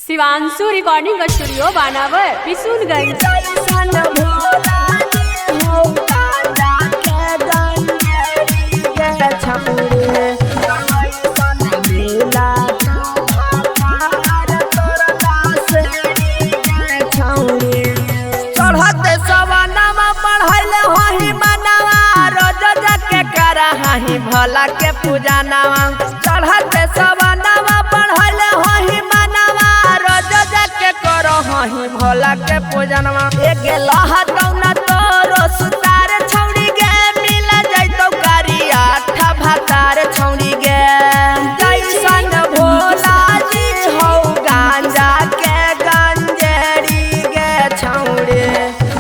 Shivanshu recording studio बानावर बिशुनगंज। भला के पूजा नावा चढ़ते सवनावा पढ़ले होही मनावा रोज जाके करो होही भला के पूजा नावा एक लहटौना तोरो सुतार छौड़ी गे मिल जइतो करिया ठा भातार छौड़ी गे जैसन भोला जी हौ गांजा के गंजेड़ी गे छौड़ी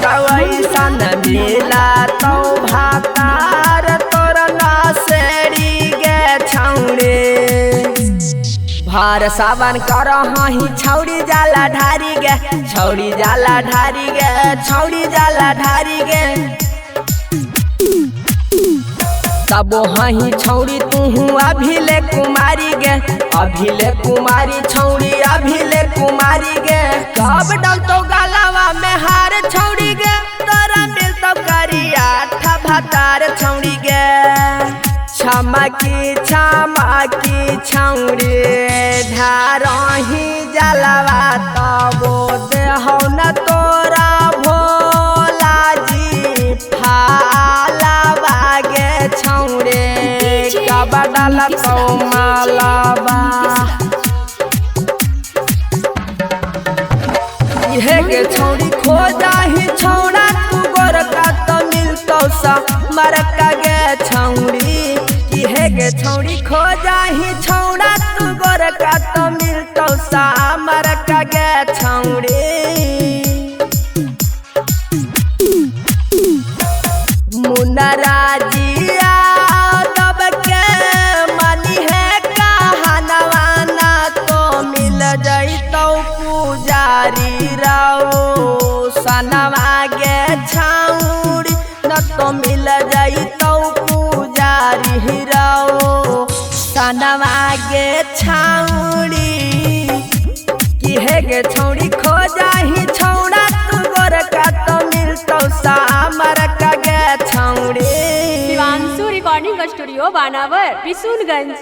वैसन मिला तो भातार भार सावन कर हही छौड़ी जाला ढारी गे छौड़ी जाला ढारी गे छौड़ी जाला ढारी गे तबो हही छौड़ी तू अभिले कुमारी गे अभिले कुमारी छौड़ी अभिले कुमारी गे कब डलतो गलावा में हार छौड़ी गे तोरा मिलतो करिया ठा भातार छौड़ी गे छमकी छमकी छौड़ी ढारही जलवा तबो देहौ न तोरा भोला जी फालवा गे छौड़े कब डालतौ मालवा इहे गे छौड़ी खोजाही छौड़ा तू गोरका तो मिलतौ सा मरका गे छौड़ी इहे गे छौड़ी खोजाही छौड़ा तू गोरका तो मिलतौ सा मरका गे छौड़ी मुनराजिया दब के मनी है कहनवा ना तो मिल जइतौ पुजारी रहो सनवा गे छौड़ी न तो मिल जइतौ पुजारी रहो सनवा गे छौड़ी किहे गे छौड़ी खोजाही छौड़ा तू गोरका तो मिलतौ सा मरका गे छौड़ी। शिवांशु रिकॉर्डिंग स्टूडियो बानावर बिशुनगंज।